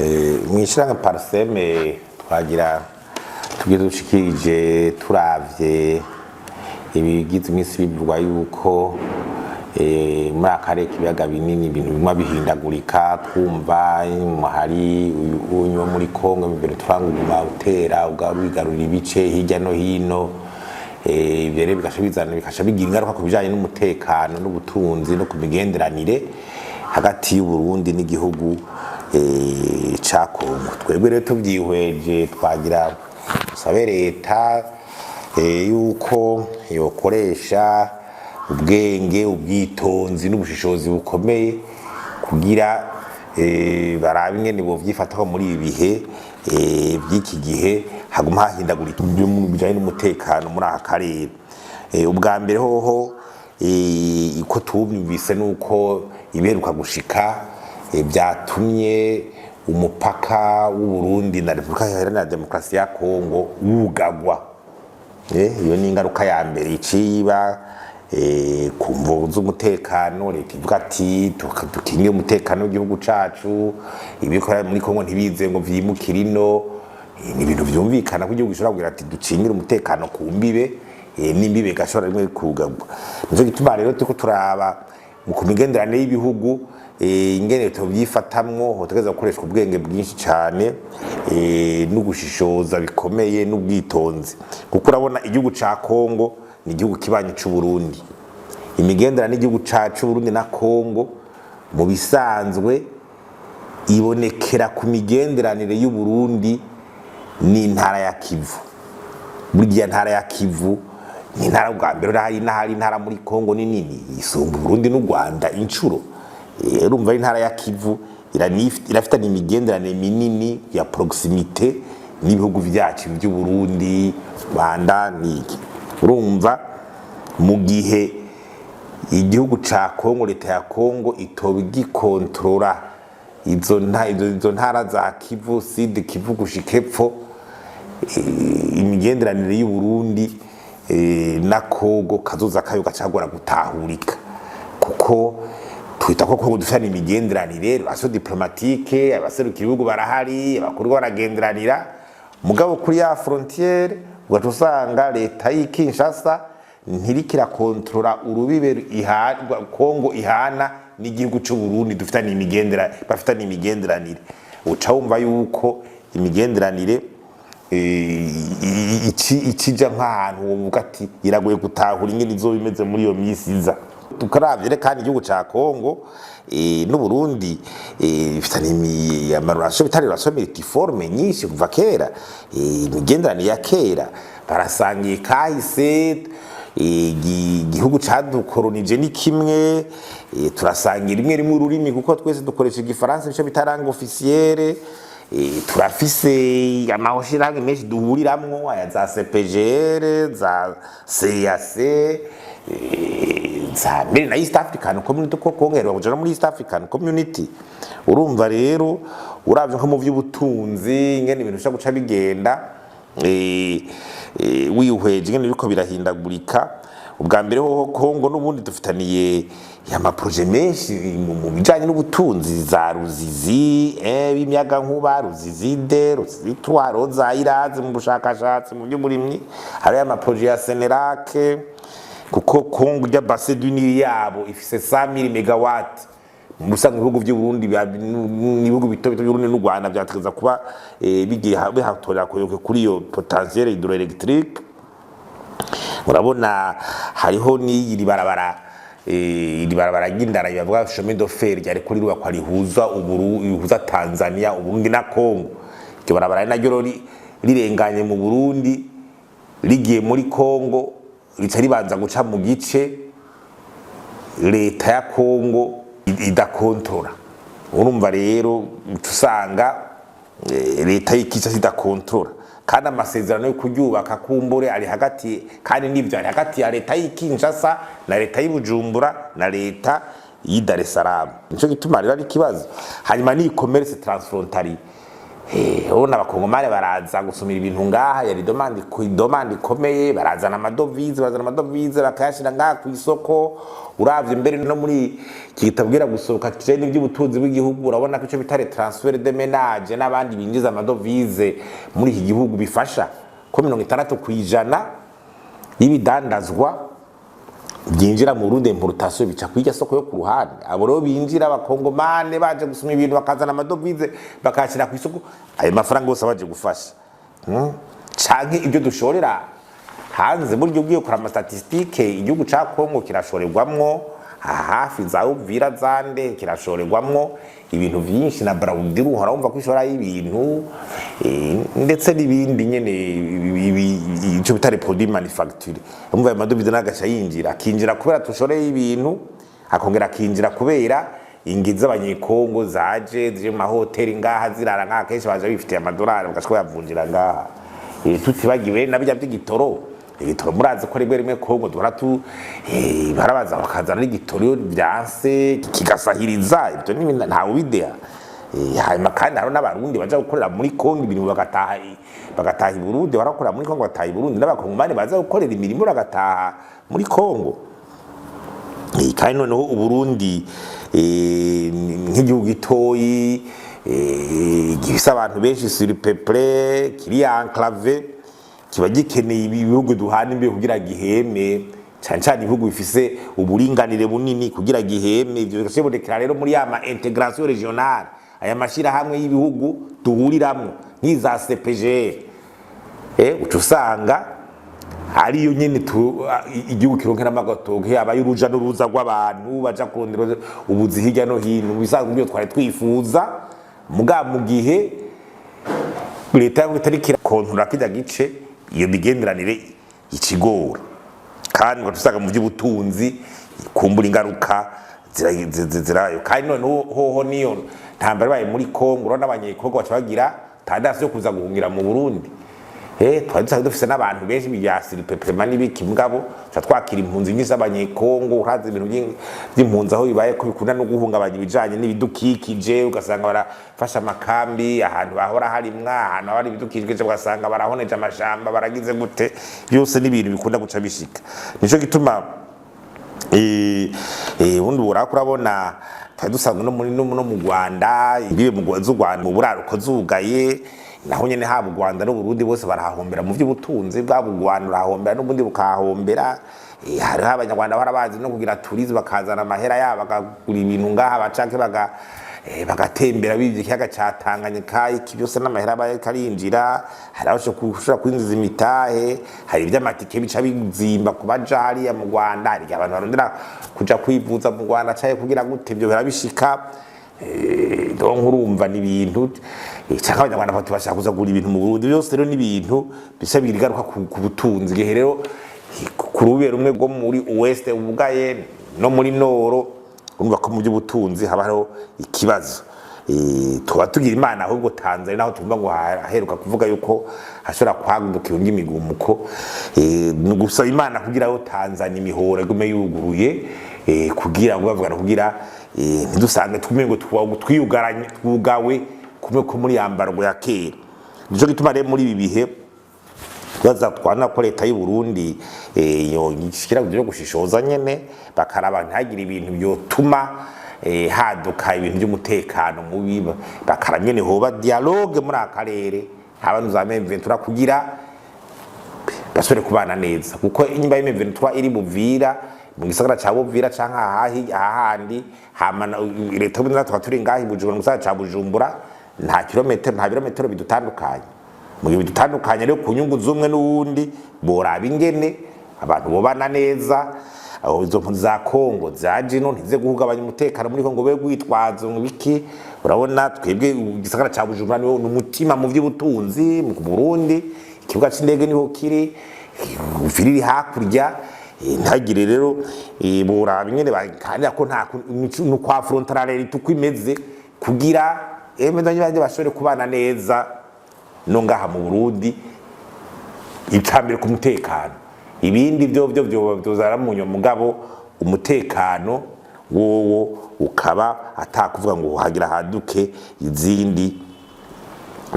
Mwishiranga PARCEM twagira tugize dushikirije turavye ibigize imisi bivugwa yuko muri akarere k'ibiyaga binini ibintu bimwe bihindagurika twumva hari unyo muri Kongo mbere twanguma utera ugarugarura ibice hirya no hino ibere bikasha bigira ingaruka ku bijanye n'umutekano n'ubutunzi no ku migenderanire hagati y'Uburundi n'igihugu ca Kongo. Twebwe rero tuvyihweje twagira sabe leta yuko yokoresha ubwenge ubwitonzi n'ubushishozi bukomeye kugira barabe ingene bovyifataho muri ibihe by'iki gihe haguma hahindagurika mu bijanye n'umutekano muri aka karere. Ubwa mbere hoho iko tubumvise nuko iberuka gushika byatumye umupaka w'Uburundi na Repubulika Iharanira Demokarasi ya Kongo wugagwa. Iyo ni ingaruka ya mbere iciba ku mvo z'umutekano. Leta ivuga ati dukinge umutekano w'igihugu cacu, ibikora muri Kongo ntibize ngo vyimukire ino. Ni ibintu vyumvikana ko igihugu gishobora kugira ati ducingire umutekano ku mbibe n'imbibe gashobora rimwe kugagwa. Nico gituma rero tuko turaba mu kumigenderanire y'ibihugu ingene tubyifatamwo hotegeza gukoreshwa ubwenge bwinshi cyane n'ugushishoza bikomeye n'ubwitonzi, kuko urabona igihugu ca Kongo ni igihugu kibanye c'u Burundi. Imigenderanire n'igihugu cacu Burundi na Kongo mu bisanzwe ibonekera ku migenderanire y'u Burundi ni intara ya Kivu. Burya ntara ya Kivu ni intara bwa mbere hari intara muri Kongo ni nini isumba Burundi n'u Rwanda incuro. Urumva intara ya Kivu irafitanye imigenderanire minini ya proximité n'ibihugu vyacu by'u Burundi, Rwanda n'iki. Urumva mu gihe igihugu ca Kongo, leta ya Kongo itobigikontrola izo ntara za Kivu, Sud Kivu gushika epfo, imigenderanire y'u Burundi na Kongo kazoza kayo gacagora gutahurika, kuko twita ko Kongo dufitanye imigenderanire aso diplomatique, abaserukira ibihugu barahari, abakuru baragenderanira, mugabo kuri ya frontière ugatusanga leta y'Kinshasa ntirikira kontrola urubibe Kongo ihana n'igihugu cy'u Burundi dufitanye imigenderanire. Uca wumva yuko imigenderanire ikija nk'ahantu wumva ati iragoye gutahura ingene izo bimeze muri iyo misi iza. Tukaravye kandi igihugu ca Kongo n'u Burundi bifitanye amarorasyo bitari multiforme nyinshi kuva kera. Imigenderanire ya kera barasangiye kahise, igihugu cadukolonije ni kimwe, turasangira rimwe ururimi kuko twese dukoresha igifaransa bice bitaranga officiere. Turafise amahoshirahamwe menshi duhuriramwo, aya za CPGR, za CAC, za mbere na East African Community ko kongerwa kuja muri East African Community. Urumva rero uravye nko mu vy'ubutunzi ingene ibintu bishaka guca bigenda wihweje ingene biriko birahindagurika. Ubwa mbere ho Kongo n'ubundi dufitaniye ama projet menshi mu bijanye n'ubutunzi, za Ruzizi b'imyaga nkuba, Ruzizi de Ruzizi twaro za iraze mu bushakashatsi mu by'uburimyi, hari ama projet ya Senerac, kuko Kongo ya base du Nil yabo ifise 100,000 megawatts. Musanga ibihugu by'u Burundi n'ibihugu bito by'Uburundi n'u Rwanda byategeza kuba bigiye bihatorera kuri iyo potentiel hydroelectrique. Urabona hariho n'iri barabara ry'indara bavuga chemin de fer ryari kuri rubakwa rihuza Tanzania, Uburundi na Kongo. Iryo barabara naryo rirenganye mu Burundi rigiye muri Kongo rica ribanza guca mu gice leta ya Kongo idakontrola. Urumva rero usanga leta y'Kinshasa idakontrola, kandi amasezerano yo kuryubaka kumbure ari hagati, kandi n'ivyo ari hagati ya leta y'Kinshasa na leta y'Ubujumbura na leta y'i Dar es Salaam. Nico gituma rero ari kibazo. Hanyuma ni commerce transfrontalier, urabona abakongomani baraza gusumira ibintu ngaha yari domande ikomeye, barazana amadovize bakayashira ngaha ku isoko. Uravye mbere no muri kitabwira gusohoka kije n'iby'ubutunzi bw'igihugu, urabona ko ico bitare transfer de ménage n'abandi binjiza amadovize muri iki gihugu bifasha ko 60% y'ibidandazwa byinjira mu Burundi importation bica kwijya soko yo ku ruhande. Abo rero binjira abakongomane baje gusuma ibintu bakazana amadovize bakashira ku isoko, ayo mafaranga yose baje gufasha canke ibyo dushorera hanze. Buryo ugiye kora ama statistique, igihugu ca Kongo kirashorerwamwo hafi za Uvira zande, kirashorerwamwo ibintu vyinshi na Burundi ruhora wumva kwishora y'ibintu ndetse n'ibindi nyene ico bitare produit manufacture. Umva ayo madovize nagaca yinjira, akinjira kubera tushoreye ibintu, akongera akinjira kubera ingiza abanyekongo zaje zije mu mahoteli ngaha zirara ngaha, kenshi baje bifitiye amadolari bagashobora yavunjira ngaha. Tutibagiwe nabijya by'igitoro, igitoro murazi ko rimwe Kongo duhora barabaza bakazana n'igitoro byanse kigasahiriza, ibyo ni ntawe bidea. Hanyuma kandi haro n'abarundi baje gukorera muri Kongo ibintu bagataha i Burundi, barakorera muri Kongo bataha i Burundi, n'abakongomani baza gukorera imirimo bagataha muri Kongo. Kandi noneho Uburundi nk'igihugu gitoyi gifise abantu benshi sur peuple, kiri enclave, kiba gikeneye ibihugu duhana imbe kugira giheme, cyane ibihugu bifise uburinganire bunini kugira giheme. Ivyo bikashobora rero muri ya ma intégration régionale, aya mashira hamwe y'ibihugu duhuriramwe nk'iza CPG, utusanga ariyo nyene igihugu kironkera amagatoke aba y'uruja n'uruza rw'abantu baja kurondera ubuzi hirya no hino. Bisanzwe byo twari twifuza mu gihe leta y'ubutarikira kontura kijya gice, iyo migenderanire ikigora kandi ugasanga mu by'ubutunzi kumbura ingaruka zirayo. kandi none hoho niyo ntambara baye muri Kongo, urabona abanyekongo baca bagira tandasi yo kuza guhungira mu Burundi. Twari dusanzwe dufise n'abantu benshi bijyasira pepema n'ibiki, mugabo twakira impunzi nyinshi z'abanyekongo. Urazi ibintu by'impunzi aho bibaye ko bikunda no guhungabanya ibijanye n'ibidukikije, ugasanga barafasha amakambi ahantu bahora harimwa, ahantu hari ibidukikije ugasanga barahoneje amashamba, baragize gute, byose n'ibintu bikunda guca bishika. Nico gituma ubundi urabona twari dusanzwe no mu Rwanda, ibibe mu Rwanda mu buraruko zugaye, naho nyene haba u Rwanda no Burundi bose barahahombera mu by'ubutunzi bwabo. U Rwanda urahombera n'ubundi bukahombera. Hariho abanyarwanda barabazi no kugira tourisme, bakazana amahera yabo bakagura ibintu ngaha bacanke bagatembera bivye ikiyaga ca Tanganyika, iki byose n'amahera bakarinjira. Hari aho ushobora kwinjiza imitahe, hari iby'amatike bica bizimba kubaja hariya mu Rwanda, hari abantu barondera kuja kwivuza mu Rwanda caye kugira gute, ibyo birabishika. Donc urumva ni ibintu cyangwa abanyarwanda bati bashaka kuzagura ibintu mu Burundi, byose rero ni ibintu bisabira igaruka ku butunzi. Gihe rero ku rubero rumwe rwo muri West ubugaye no muri Noro, urumva ko mu by'ubutunzi habaho ikibazo. Tuba tugira Imana ahubwo Tanzania naho tumva ngo haheruka kuvuga yuko hashobora kwaguka imigumuko, gusaba Imana kugira aho Tanzania imihora gume yuguruye, kugira ngo bavugana kugira ntidusange tumengo twiyugaranye twugawe kumwe ko muri yambarwa ya kera. Nico gituma rero muri ibi bihe baza twana ko leta y'u Burundi yo gishikira byo gushishoza nyene, bakaraba ntagira ibintu byotuma haduka ibintu by'umutekano mubi, bakaraba nyene hoba dialogue muri akarere abantu za M23 kugira basore kubana neza. Kuko inyimba M23 iri Buvira mu gisagara ca Buvira canka ahandi, hamana leta y'u Burundi turi ngahi Bujumbura mu gisagara ca Bujumbura, nta birometero bidutandukanye. Mu gihe bidutandukanye rero ku nyungu z'umwe n'uwundi, boraba ingene abantu bobana neza. Aho izo mpunzi za Kongo zaje no ntize guhungabanya umutekano muri Kongo, be gwitwazo mu biki. Urabona twebwe igisagara ca Bujumbura ni umutima mu vy'ubutunzi mu Burundi, ikibuga c'indege niho kiri, ufiriri hakurya. Ntagire rero boraba ingene kandi ko nta no kwa frontalare tukwimeze kugira emedanye baje bashore kubana neza no ngaha mu Burundi. Icambere ku mutekano, ibindi byo byozara mu mugabo umutekano wowo ukaba atakuvuga ngo hagira haduke izindi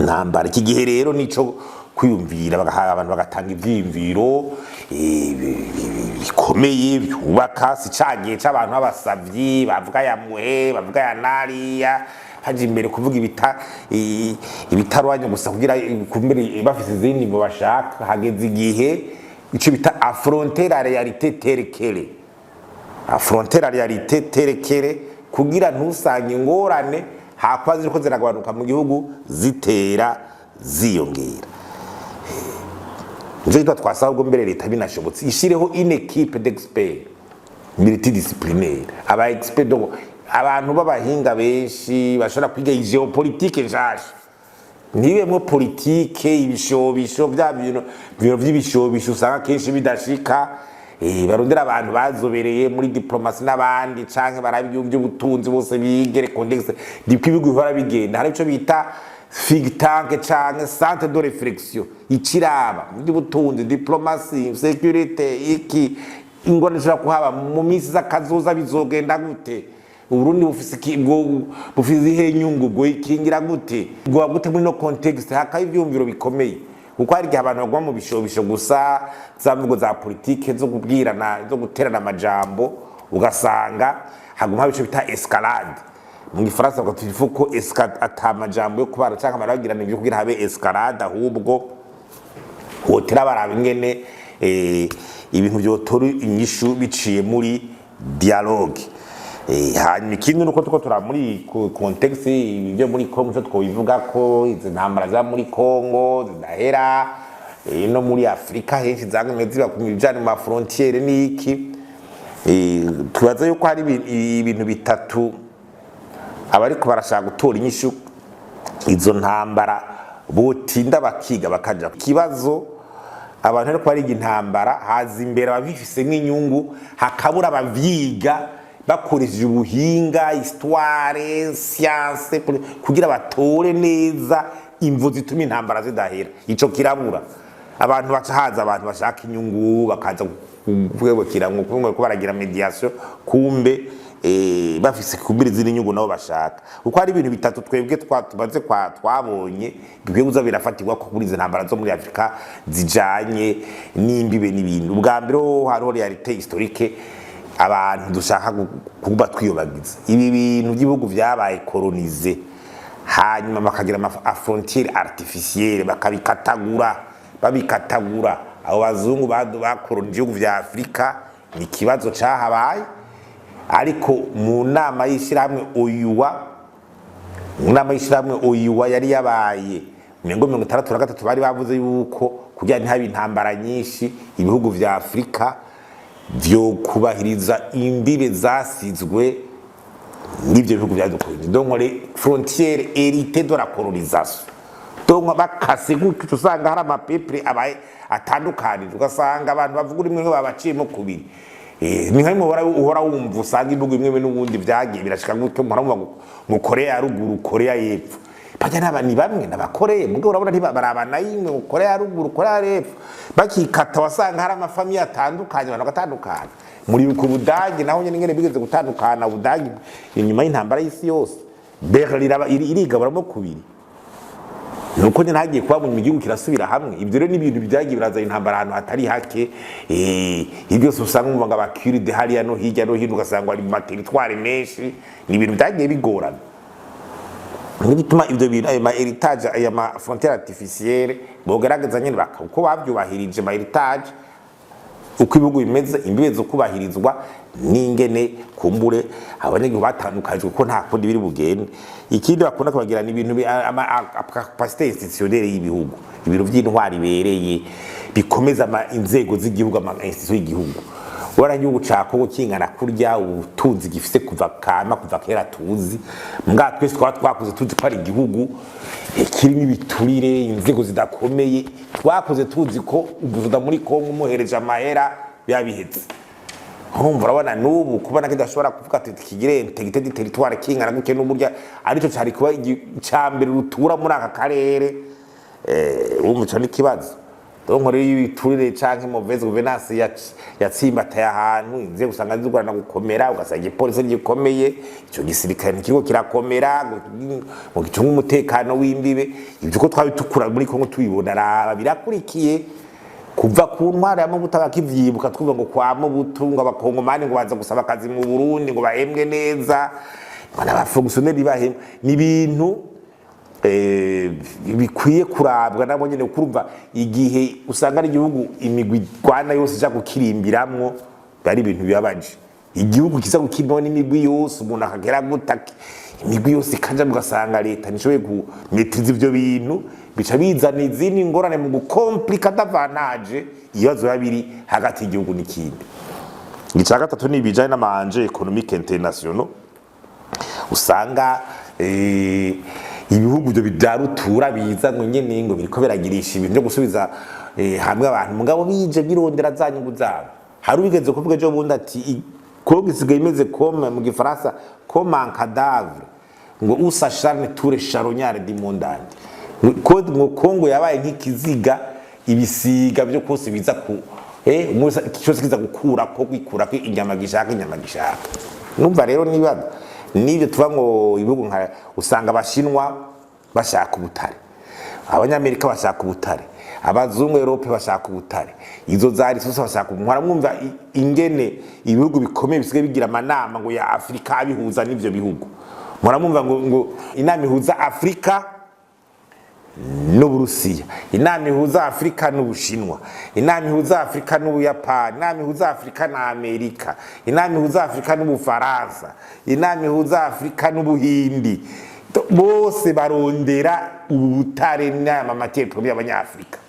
ntambara. Iki gihe rero nico kwiyumvira abantu bagatanga ivyiyumviro bikomeye byubaka, si cagiye c'abantu b'abasavyi bavuga ya muhe bavuga ya nariya haje imbere kuvuga ibitarwanya gusa kugira kumbere bafise izindi ngo bashaka. Hageze igihe ico bita affronter la réalité telle qu'elle est, affronter la réalité telle qu'elle est, kugira ntusange ingorane hakwa ziriko ziragabanuka mu gihugu zitera ziyongera. Nje twasaba ubwo mbere leta binashobotse ishireho une équipe d'experts multidisciplinaire, aba experts donc abantu b'abahinga benshi bashobora kwiga geopolitique nshasha, ntibemwe politike ibishobisho bya bintu by'ibishobisho usanga kenshi bidashika. Barondera abantu bazobereye muri diplomasi n'abandi canke barabyumvye ubutunzi bose bigere contexte dipwe ibihugu bihora bigenda. Hari ico bita think tank canke centre de réflexion ikiraba by'ubutunzi, diplomasi, security, iki ingorane zishobora kuhaba mu minsi z'akazoza bizogenda gute, Uburundi bufise ihe nyungu bwo ikingira gute, bwo gute muri no context hakaye ivyumviro bikomeye. Kuko hari igihe abantu bagwa mu bishobisho gusa zamvugo za politike zo kubwirana zo guterana amajambo, ugasanga haguma bico bita escalade. Mu Gifaransa bakatuvuga ko escalade atamajambo yo kubara cyangwa baragirana ibyo kugira habe escalade, ahubwo hotera baraba ingene ibintu byotora inyishu biciye muri dialogue. Hanyuma ikindi nuko tuko tura muri context ibyo muri Kongo cyo twobivuga ko izi ntambara za muri Kongo zidahera, no muri Afrika henshi zangame ziba ku bijana ma frontiere niki. Tubaza yuko hari ibintu bitatu abariko barashaka gutora inyishu izo ntambara botinda bakiga bakaja kibazo. Abantu ariko bari intambara haza imbere abafise nk'inyungu, hakabura abavyiga bakoresheje ubuhinga, histoire, science kugira batore neza imvo zituma intambara zidahera. Ico kirabura. Abantu bacahaza abantu bashaka inyungu bakaza kwebukira ngo ko baragira mediation, kumbe bafise kumbira ziri inyungu nabo bashaka. Uko hari ibintu bitatu twebwe twatubaze twabonye bigweuza birafatirwa ko kuri izi ntambara zo muri Afrika zijanye n'imbibe n'ibintu. Ubwa mbere hariho realite historique abantu dushaka kuba twiyobagiza. Ibi bintu by'ibihugu byabaye colonize hanyuma bakagira ama frontiere artificielle babikatagura. Abo bazungu bakolonije ibihugu vya Afrika ni kibazo cahabaye, ariko mu nama y'ishiramwe OUA yari yabaye mirongo 63 bari bavuze yuko kugira ntihabe intambara nyinshi ibihugu vya Afrika vyo kubahiriza imbibe zasizwe n'ivyo bihugu byadukoreye. Donc les frontières héritées de la colonisation. Donc bakase gutyo usanga hari amapeple abaye atandukanije, ugasanga abantu bavuga rimwe ngo babaciyemo kubiri. Ni nka imwe uhora wumva usanga ibihugu bimwe n'ubundi byagiye birashika gutyo mu Korea ya ruguru, Korea y'epfo. Bajya n'abani bamwe n'abakoreye mugabo urabona ntibarabana yimwe Korea ya ruguru, Korea y'epfo. Bakikata wasanga hari amafamiye atandukanye, abantu batandukanye. Muri uko Budage naho nyene ngene bigeze gutandukana. Budage inyuma y'intambara y'isi yose Berlin irigaburamo kubiri. Nuko nyene hagiye kuba mu gihugu kirasubira hamwe. Ibyo rero n'ibintu byagiye biraza intambara ahantu hatari hake. Ibyo usanga mu banga bakiride hariya no hirya no hino, ugasanga ari mu territoire menshi. Ni ibintu byagiye bigorana. Nigituma ibyo bintu ayo ma heritage ayo ma frontière artificielle bogaragaza nyene uko bavyubahirije ma heritage, uko ibihugu bimeze, imbibe zo kubahirizwa n'ingene kumbure abanyagihugu batandukajwe ko nta kundi biri bugende. Ikindi bakunda kubagira ni ibintu capacité institutionnelle y'ibihugu, ibiro by'intwari bereye bikomeza inzego z'igihugu, ama institution y'igihugu. Wara gihugu cako kingana kurya ubutunzi gifise kuva kera tuzi, mbwa twese twakuze tuzi ko ari igihugu kirimo ibiturire, inzego zidakomeye. Twakuze tuzi ko ubuzuda muri Kongo umuhereje amahera yabihetse. Urumva urabona n'ubu kubona kidashobora kuvuga ati kigire integité du territoire kingana guke n'uburya arico cari kuba icambere rutura muri aka karere. Urumva cyo ni kibazo. donc rero ibiturire canke mauvaise gouvernance yatsimbataye ahantu inze usanga zigorana gukomera ugasanga ipolisi gikomeye ico gisirikare kiriko kirakomera ngo gicunga umutekano w'imbibe ivyo ko twabitukura muri Kongo tubibona raba birakurikiye kuva ku ntwara ya Mobutu bakivyibuka twumva ngo kwa Mobutu ngo abakongomani ngo baza gusaba akazi mu Burundi ngo bahembwe neza bana bafonctionnaire bahembwe ni bintu bikwiye kurabwa nabo nyene kurumva igihe usanga ari igihugu imigwi Rwanda yose ja gukirimbiramwo bari ibintu bibabaje igihugu kiza gukirimo n'imigwi yose umuntu akagera gutaka imigwi yose kanja mugasanga leta nishoboye kumetriza ivyo bintu bica bizana izindi ngorane mu gukomplika davantage ibibazo babiri hagati y'igihugu n'ikindi. Ica gatatu ni ibijanye n'amanje economique international usanga ibihugu byo bidarutura biza ngo nyene ngo biriko biragirisha ibintu byo gusubiza hamwe abantu mugabo bije birondera za nyungu zabo. Hari ubigeze kuvuga ejo bundi ati Kongo isigaye imeze comme mu Gifaransa comme un cadavre ngo usa charne tour charognard du mondande ngo Kongo yabaye nk'ikiziga ibisiga byo kose biza ku cyose kiza gukura ko kwikura ko inyama gishaka numva rero nibyo tuva ngo ibihugu nka usanga abashinwa bashaka ubutare abanyamerika bashaka ubutare abazungu Europe bashaka ubutare izo zari sose bashaka mwumva ingene ibihugu bikomeye bisigaye bigira amanama ngo ya Afrika abihuza n'ivyo bihugu muramumva ngo inama ihuza Afrika n'Uburusiya inama ihuza Afrika n'Ubushinwa inama ihuza Afrika n'Ubuyapani inama ihuza Afrika na Amerika inama ihuza Afrika n'Ubufaransa inama ihuza Afrika n'Ubuhindi bose barondera ubutare n'ama matière première y'abanyafrika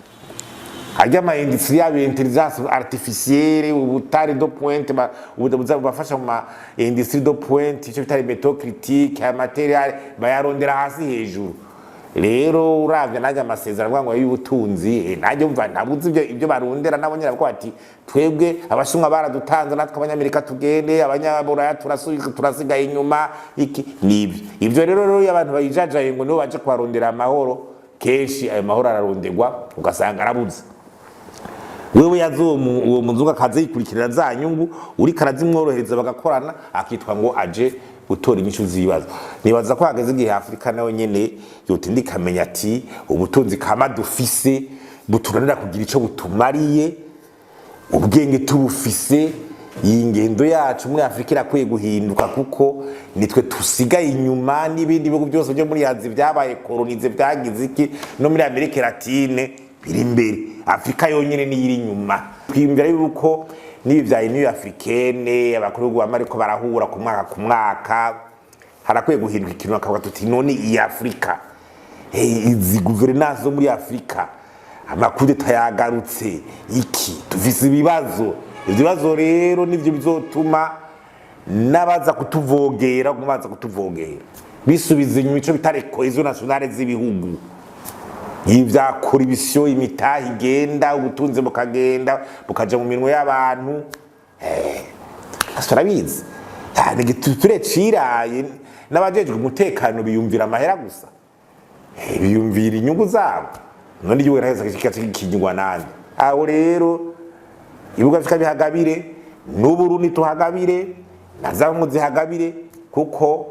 hajya ama industrie ya intelligence artificielle ubutare do pointe bafasha mu industrie do pointe cyo bitari métaux critiques ya matériel bayarondera hasi hejuru. Rero uravye naje amasezerano ngo y'ubutunzi naje mva ntabuzi ibyo barondera nabo nyira ko ati twebwe abashumwa baradutanze natwe abanyamerika tugende abanyaburaya turasigaye inyuma iki nibyo ivyo rero y'abantu bayijajaye ngo no baje kwarondera amahoro keshi ayo mahoro araronderwa ugasanga arabuze wewe yazo uwo munzuga kaze yikurikirira za nyungu uri karazimworohereza bagakorana akitwa ngo aje gutora inyishu z'ibibazo. Nibaza ko hageze igihe Afrika nayo nyene yotindi kamenya ati ubutunzi kama dufise buturanira kugira ico butumariye ubwenge tubufise ingendo yacu muri Afrika irakwiye guhinduka kuko nitwe tusigaye inyuma n'ibindi bihugu byose byo muri Aziya byabaye kolonize byagize iki no muri Amerika Latine biri imbere Afrika yonyene ni iri inyuma twiyumvira yuko nibi vya Union Africaine abakuru b'Amerika barahura ku mwaka harakwiye guhinduka ikintu akavuga tuti none iyi Afrika izi governance zo muri Afrika amakuru tayagarutse iki tuvise ibibazo rero nivyo bizotuma nabaza kutuvogera bisubiza inyuma ico bitare cohesion nationale z'ibihugu ivyakora ibisyo imitahi igenda ubutunzi bukagenda bukaja mu minwe y'abantu asarabizi yani giture ciraye n'abajejwe umutekano biyumvira amahera gusa biyumvira inyungu zabo none igihugu naheza kikinywa nande aho rero ibibuga bikabihagabire n'Uburundi tuhagabire nazamwe zihagabire kuko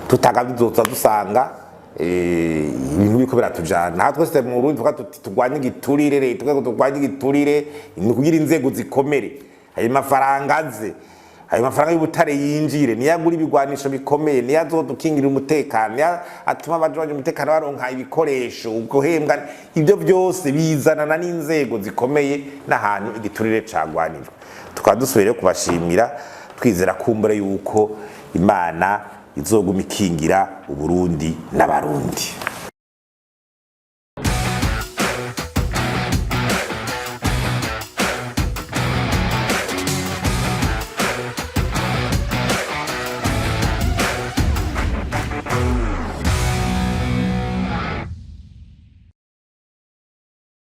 tutagabizoza dusanga ibintu biko biratujana natwe se mu Burundi tuka tugwanye igiturire leta tuka tugwanye igiturire ni kugira inzego zikomere ayo mafaranga y'ubutare yinjire niyagura ibigwanisho bikomeye niyazodukingira umutekano atuma abaje umutekano baronka ibikoresho ugohembwa ibyo byose bizanana n'inzego zikomeye n'ahantu igiturire cagwanirwa tukadusubire kubashimira twizera kumbure yuko Imana izoguma ikingira Uburundi n'abarundi.